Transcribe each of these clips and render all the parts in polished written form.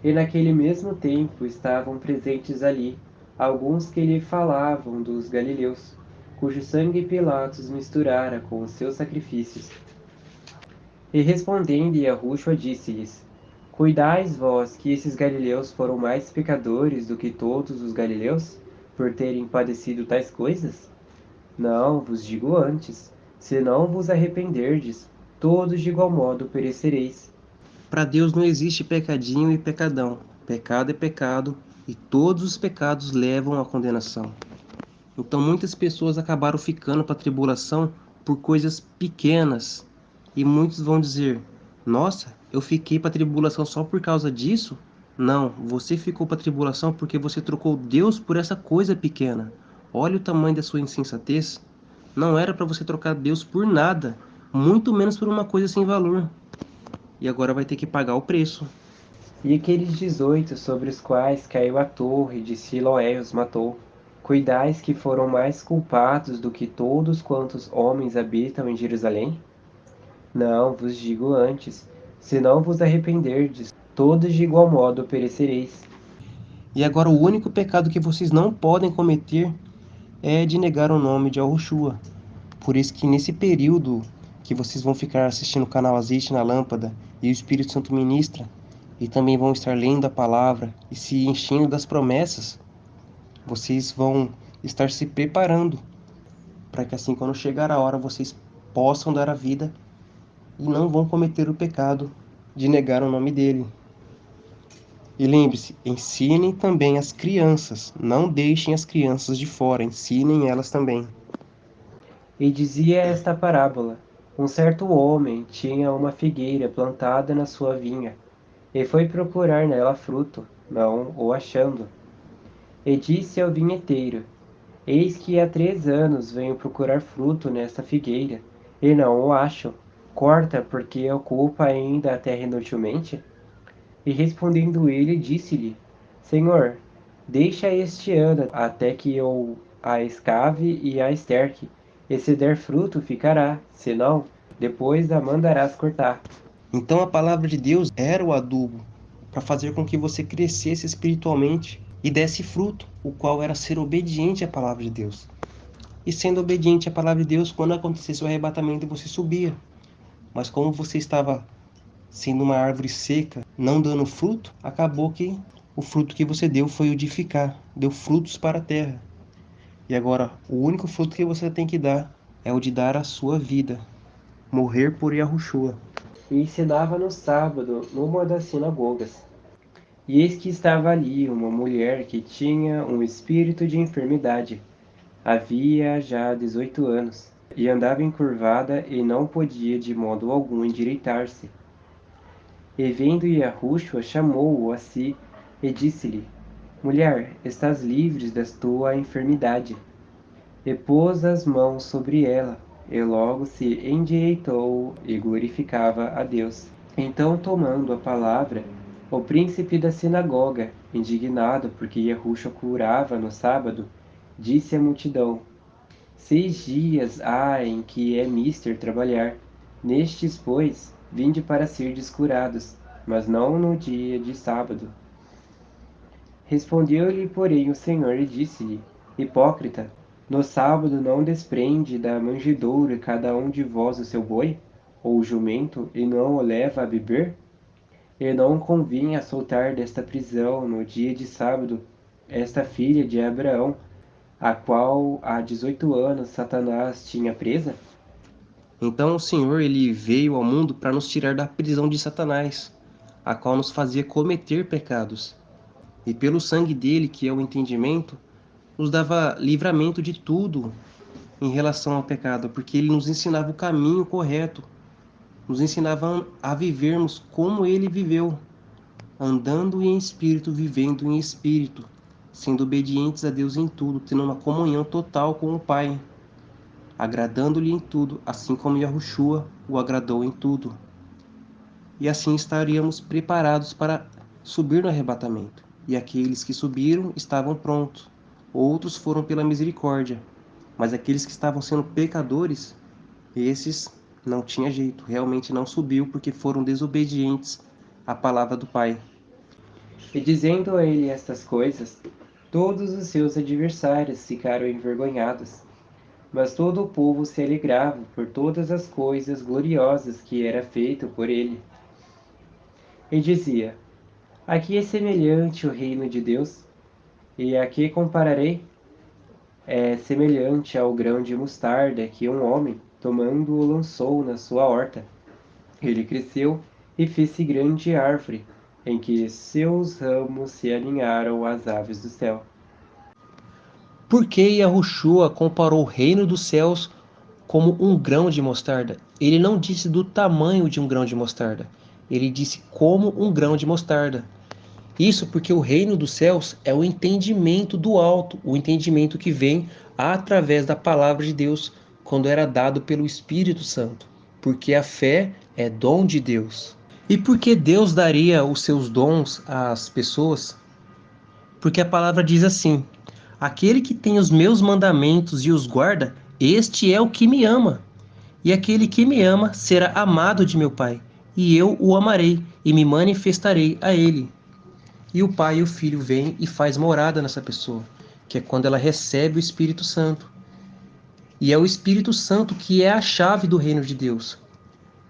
E naquele mesmo tempo estavam presentes ali alguns que lhe falavam dos galileus, cujo sangue Pilatos misturara com os seus sacrifícios. E respondendo Yahushua disse-lhes: Cuidais vós que esses galileus foram mais pecadores do que todos os galileus, por terem padecido tais coisas? Não, vos digo antes, se não vos arrependerdes, todos de igual modo perecereis. Para Deus não existe pecadinho e pecadão. Pecado é pecado, e todos os pecados levam à condenação. Então muitas pessoas acabaram ficando para a tribulação por coisas pequenas. E muitos vão dizer: Nossa, eu fiquei para a tribulação só por causa disso? Não, você ficou para a tribulação porque você trocou Deus por essa coisa pequena. Olha o tamanho da sua insensatez. Não era para você trocar Deus por nada, muito menos por uma coisa sem valor. E agora vai ter que pagar o preço. E aqueles 18 sobre os quais caiu a torre de Siloé os matou, cuidais que foram mais culpados do que todos quantos homens habitam em Jerusalém? Não, vos digo antes, se não vos arrependerdes, todos de igual modo perecereis. E agora o único pecado que vocês não podem cometer é de negar o nome de Yahushua. Por isso que nesse período que vocês vão ficar assistindo o canal Azeite na Lâmpada e o Espírito Santo ministra, e também vão estar lendo a palavra e se enchendo das promessas, vocês vão estar se preparando para que assim quando chegar a hora vocês possam dar a vida e não vão cometer o pecado de negar o nome dele. E lembre-se, ensinem também as crianças, não deixem as crianças de fora, ensinem elas também. E dizia esta parábola: Um certo homem tinha uma figueira plantada na sua vinha, e foi procurar nela fruto, não o achando. E disse ao vinheteiro: Eis que há 3 anos venho procurar fruto nesta figueira, e não o acho. Corta, porque ocupa ainda a terra inutilmente? E respondendo ele, disse-lhe: Senhor, deixa este ano até que eu a escave e a esterque, e se der fruto ficará, senão, depois a mandarás cortar. Então a palavra de Deus era o adubo para fazer com que você crescesse espiritualmente e desse fruto, o qual era ser obediente à palavra de Deus. E sendo obediente à palavra de Deus, quando acontecesse o arrebatamento, você subia. Mas como você estava sendo uma árvore seca, não dando fruto, acabou que o fruto que você deu foi o de ficar, deu frutos para a terra. E agora, o único fruto que você tem que dar é o de dar a sua vida, morrer por Yahushua. E ensinava no sábado, numa das sinagogas. E eis que estava ali uma mulher que tinha um espírito de enfermidade. Havia já 18 anos, e andava encurvada e não podia de modo algum endireitar-se. E vendo Yahushua, chamou-o a si e disse-lhe: Mulher, estás livre da tua enfermidade. E pôs as mãos sobre ela, e logo se endireitou e glorificava a Deus. Então, tomando a palavra, o príncipe da sinagoga, indignado porque Yahushua curava no sábado, disse à multidão: 6 dias há em que é mister trabalhar. Nestes, pois, vinde para serdes curados, mas não no dia de sábado. Respondeu-lhe, porém, o Senhor e disse-lhe: Hipócrita, no sábado não desprende da manjedoura cada um de vós o seu boi, ou jumento, e não o leva a beber? E não convinha soltar desta prisão no dia de sábado esta filha de Abraão, a qual há 18 anos Satanás tinha presa? Então o Senhor ele veio ao mundo para nos tirar da prisão de Satanás, a qual nos fazia cometer pecados. E pelo sangue dele, que é o entendimento, nos dava livramento de tudo em relação ao pecado, porque ele nos ensinava o caminho correto, nos ensinava a vivermos como ele viveu, andando em espírito, vivendo em espírito, sendo obedientes a Deus em tudo, tendo uma comunhão total com o Pai, agradando-lhe em tudo, assim como Yahushua o agradou em tudo. E assim estaríamos preparados para subir no arrebatamento. E aqueles que subiram estavam prontos. Outros foram pela misericórdia, mas aqueles que estavam sendo pecadores, esses não tinha jeito, realmente não subiu porque foram desobedientes à palavra do Pai. E dizendo a ele estas coisas, todos os seus adversários ficaram envergonhados, mas todo o povo se alegrava por todas as coisas gloriosas que era feito por ele. E dizia: a que é semelhante o reino de Deus? E a que compararei? É semelhante ao grão de mostarda que um homem, tomando-o, lançou na sua horta. Ele cresceu e fez-se grande árvore, em que seus ramos se alinharam às aves do céu. Por que Yahushua comparou o reino dos céus como um grão de mostarda? Ele não disse do tamanho de um grão de mostarda. Ele disse como um grão de mostarda. Isso porque o reino dos céus é o entendimento do alto, o entendimento que vem através da palavra de Deus, quando era dado pelo Espírito Santo. Porque a fé é dom de Deus. E por que Deus daria os seus dons às pessoas? Porque a palavra diz assim: aquele que tem os meus mandamentos e os guarda, este é o que me ama. E aquele que me ama será amado de meu Pai, e eu o amarei e me manifestarei a ele. E o Pai e o Filho vêm e faz morada nessa pessoa, que é quando ela recebe o Espírito Santo. E é o Espírito Santo que é a chave do reino de Deus,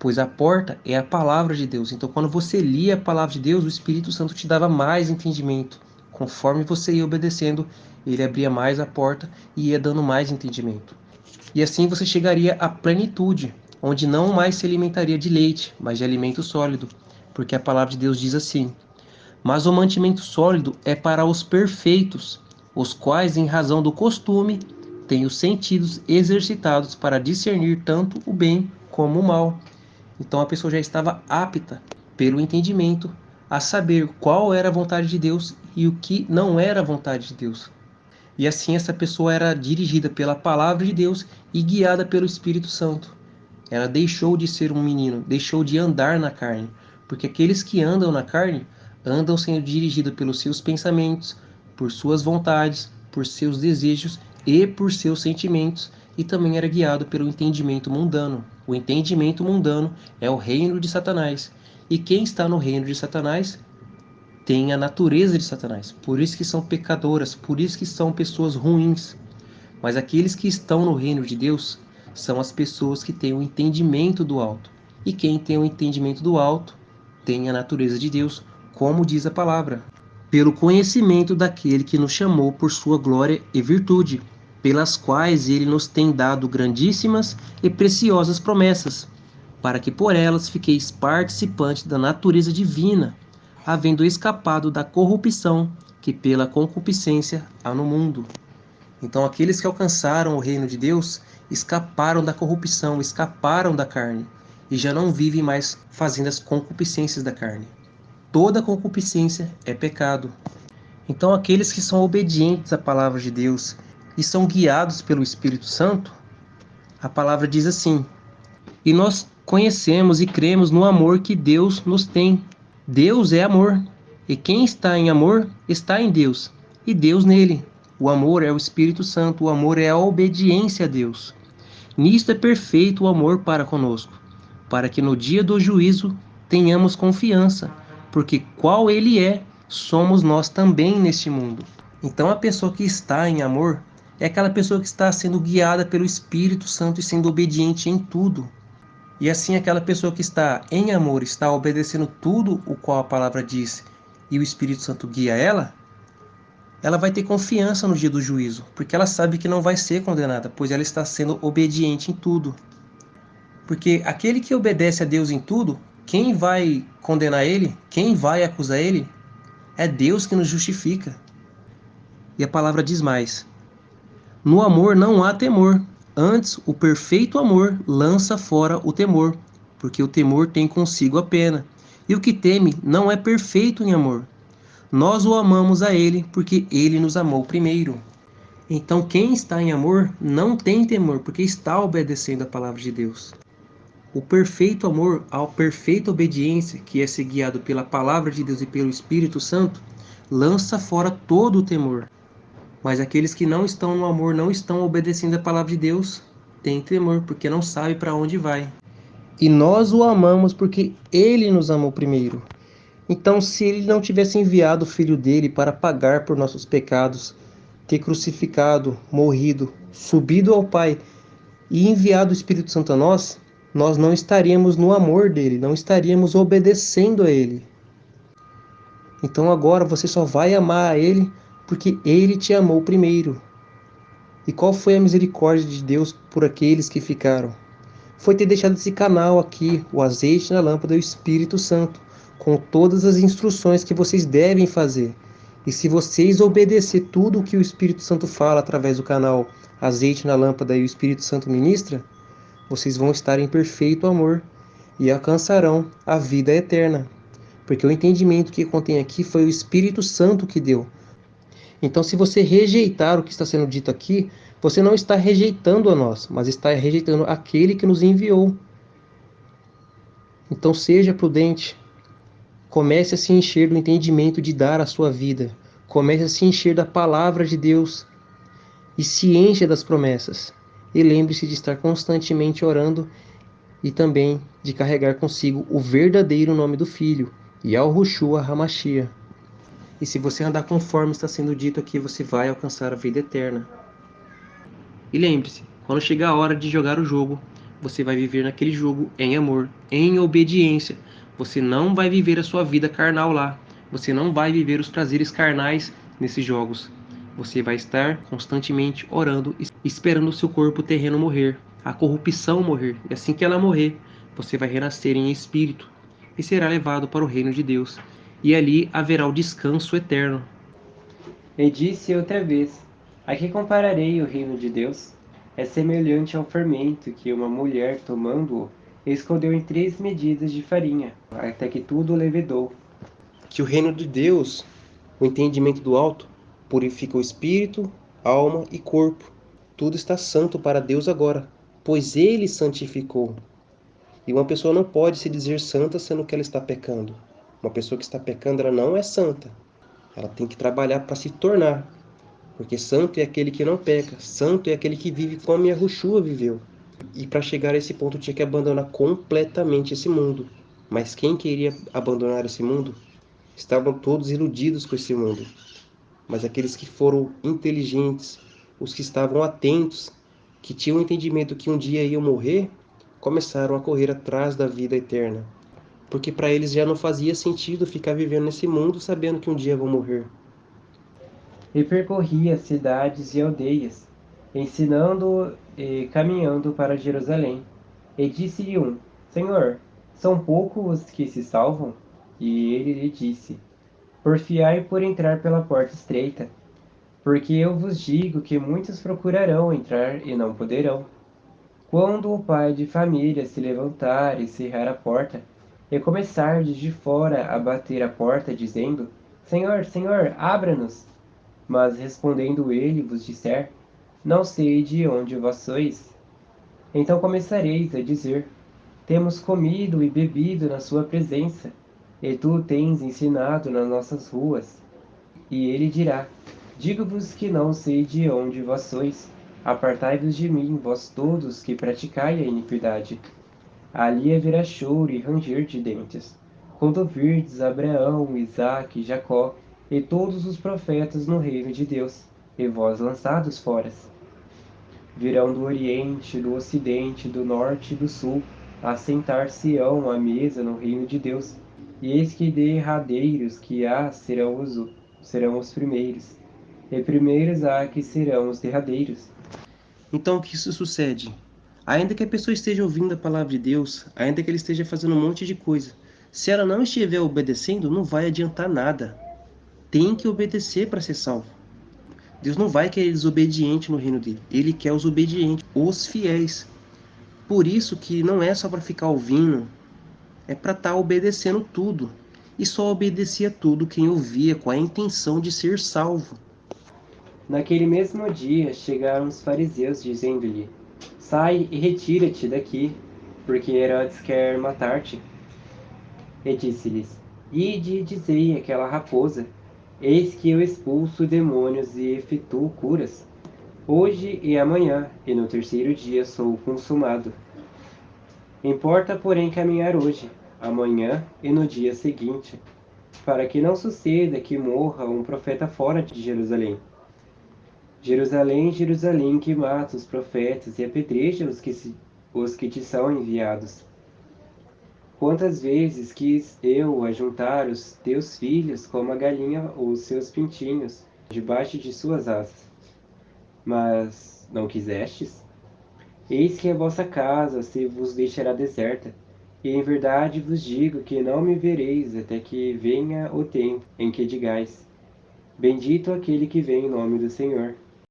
pois a porta é a palavra de Deus. Então, quando você lia a palavra de Deus, o Espírito Santo te dava mais entendimento. Conforme você ia obedecendo, ele abria mais a porta e ia dando mais entendimento. E assim você chegaria à plenitude, onde não mais se alimentaria de leite, mas de alimento sólido, porque a palavra de Deus diz assim: mas o mantimento sólido é para os perfeitos, os quais, em razão do costume, têm os sentidos exercitados para discernir tanto o bem como o mal. Então a pessoa já estava apta, pelo entendimento, a saber qual era a vontade de Deus e o que não era a vontade de Deus. E assim essa pessoa era dirigida pela palavra de Deus e guiada pelo Espírito Santo. Ela deixou de ser um menino, deixou de andar na carne, porque aqueles que andam na carne andam sendo dirigidos pelos seus pensamentos, por suas vontades, por seus desejos e por seus sentimentos, e também era guiado pelo entendimento mundano. O entendimento mundano é o reino de Satanás, e quem está no reino de Satanás tem a natureza de Satanás. Por isso que são pecadoras, por isso que são pessoas ruins. Mas aqueles que estão no reino de Deus são as pessoas que têm o entendimento do alto. E quem tem o entendimento do alto tem a natureza de Deus, como diz a palavra, pelo conhecimento daquele que nos chamou por sua glória e virtude, pelas quais ele nos tem dado grandíssimas e preciosas promessas, para que por elas fiqueis participantes da natureza divina, havendo escapado da corrupção que pela concupiscência há no mundo. Então aqueles que alcançaram o reino de Deus escaparam da corrupção, escaparam da carne, e já não vivem mais fazendo as concupiscências da carne. Toda concupiscência é pecado. Então aqueles que são obedientes à palavra de Deus e são guiados pelo Espírito Santo, a palavra diz assim: e nós conhecemos e cremos no amor que Deus nos tem. Deus é amor, e quem está em amor está em Deus, e Deus nele. O amor é o Espírito Santo, o amor é a obediência a Deus. Nisto é perfeito o amor para conosco, para que no dia do juízo tenhamos confiança, porque qual ele é, somos nós também neste mundo. Então a pessoa que está em amor é aquela pessoa que está sendo guiada pelo Espírito Santo e sendo obediente em tudo. E assim aquela pessoa que está em amor, está obedecendo tudo o qual a palavra diz e o Espírito Santo guia ela vai ter confiança no dia do juízo, porque ela sabe que não vai ser condenada, pois ela está sendo obediente em tudo. Porque aquele que obedece a Deus em tudo, quem vai condenar ele, quem vai acusar ele, é Deus que nos justifica. E a palavra diz mais: no amor não há temor, antes o perfeito amor lança fora o temor, porque o temor tem consigo a pena, e o que teme não é perfeito em amor. Nós o amamos a ele, porque ele nos amou primeiro. Então quem está em amor não tem temor, porque está obedecendo a palavra de Deus. O perfeito amor, a perfeita obediência, que é ser guiado pela palavra de Deus e pelo Espírito Santo, lança fora todo o temor. Mas aqueles que não estão no amor, não estão obedecendo a palavra de Deus, têm temor, porque não sabem para onde vai. E nós o amamos porque ele nos amou primeiro. Então, se ele não tivesse enviado o filho dele para pagar por nossos pecados, ter crucificado, morrido, subido ao Pai e enviado o Espírito Santo a nós, nós não estaríamos no amor dele, não estaríamos obedecendo a ele. Então agora você só vai amar a ele porque ele te amou primeiro. E qual foi a misericórdia de Deus por aqueles que ficaram? Foi ter deixado esse canal aqui, o azeite na lâmpada e o Espírito Santo, com todas as instruções que vocês devem fazer. E se vocês obedecer tudo o que o Espírito Santo fala através do canal Azeite na Lâmpada e o Espírito Santo ministra, vocês vão estar em perfeito amor e alcançarão a vida eterna. Porque o entendimento que contém aqui foi o Espírito Santo que deu. Então, se você rejeitar o que está sendo dito aqui, você não está rejeitando a nós, mas está rejeitando aquele que nos enviou. Então, seja prudente. Comece a se encher do entendimento de dar a sua vida. Comece a se encher da palavra de Deus e se encha das promessas. E lembre-se de estar constantemente orando e também de carregar consigo o verdadeiro nome do Filho, Yahushua HaMashiach. E se você andar conforme está sendo dito aqui, você vai alcançar a vida eterna. E lembre-se, quando chegar a hora de jogar o jogo, você vai viver naquele jogo em amor, em obediência. Você não vai viver a sua vida carnal lá. Você não vai viver os prazeres carnais nesses jogos. Você vai estar constantemente orando, esperando o seu corpo terreno morrer, a corrupção morrer. E assim que ela morrer, você vai renascer em espírito e será levado para o reino de Deus. E ali haverá o descanso eterno. E disse outra vez: a que compararei o reino de Deus? É semelhante ao fermento que uma mulher, tomando-o, escondeu em 3 medidas de farinha, até que tudo levedou. Que o reino de Deus, o entendimento do alto, purifica o espírito, alma e corpo. Tudo está santo para Deus agora, pois Ele santificou. E uma pessoa não pode se dizer santa sendo que ela está pecando. Uma pessoa que está pecando, ela não é santa. Ela tem que trabalhar para se tornar. Porque santo é aquele que não peca. Santo é aquele que vive como Yahushua viveu. E para chegar a esse ponto tinha que abandonar completamente esse mundo. Mas quem queria abandonar esse mundo? Estavam todos iludidos com esse mundo. Mas aqueles que foram inteligentes, os que estavam atentos, que tinham o entendimento que um dia iam morrer, começaram a correr atrás da vida eterna. Porque para eles já não fazia sentido ficar vivendo nesse mundo sabendo que um dia vão morrer. E percorria cidades e aldeias, ensinando e caminhando para Jerusalém. E disse-lhe um: Senhor, são poucos os que se salvam? E ele lhe disse: Porfiai por entrar pela porta estreita, porque eu vos digo que muitos procurarão entrar e não poderão. Quando o pai de família se levantar e cerrar a porta, e começar de fora a bater a porta, dizendo: Senhor, Senhor, abra-nos! Mas respondendo ele vos disser: Não sei de onde vós sois. Então começareis a dizer: Temos comido e bebido na sua presença, e tu tens ensinado nas nossas ruas. E ele dirá: Digo-vos que não sei de onde vós sois. Apartai-vos de mim, vós todos que praticai a iniquidade. Ali haverá choro e ranger de dentes, quando virdes Abraão, Isaque, Jacó e todos os profetas no reino de Deus, e vós lançados fora. Virão do Oriente, do Ocidente, do Norte e do Sul, assentar-se-ão à mesa no reino de Deus. E eis que derradeiros que há serão os primeiros, e primeiros há que serão os derradeiros. Então o que isso sucede? Ainda que a pessoa esteja ouvindo a palavra de Deus, ainda que ele esteja fazendo um monte de coisa, se ela não estiver obedecendo, não vai adiantar nada. Tem que obedecer para ser salvo. Deus não vai querer desobediente no reino dele. Ele quer os obedientes, os fiéis. Por isso que não é só para ficar ouvindo, é para estar obedecendo tudo. E só obedecia tudo quem ouvia com a intenção de ser salvo. Naquele mesmo dia chegaram os fariseus, dizendo-lhe: Sai e retira-te daqui, porque Herodes quer matar-te. E disse-lhes: Ide e dizei àquela raposa: Eis que eu expulso demônios e efetuo curas. Hoje e amanhã, e no terceiro dia sou consumado. Importa, porém, caminhar hoje, amanhã e no dia seguinte, para que não suceda que morra um profeta fora de Jerusalém. Jerusalém, Jerusalém, que mata os profetas e apedreja os que te são enviados. Quantas vezes quis eu ajuntar os teus filhos como a galinha ou os seus pintinhos debaixo de suas asas, mas não quisestes? Eis que a vossa casa se vos deixará deserta, e em verdade vos digo que não me vereis até que venha o tempo em que digais: Bendito aquele que vem em nome do Senhor.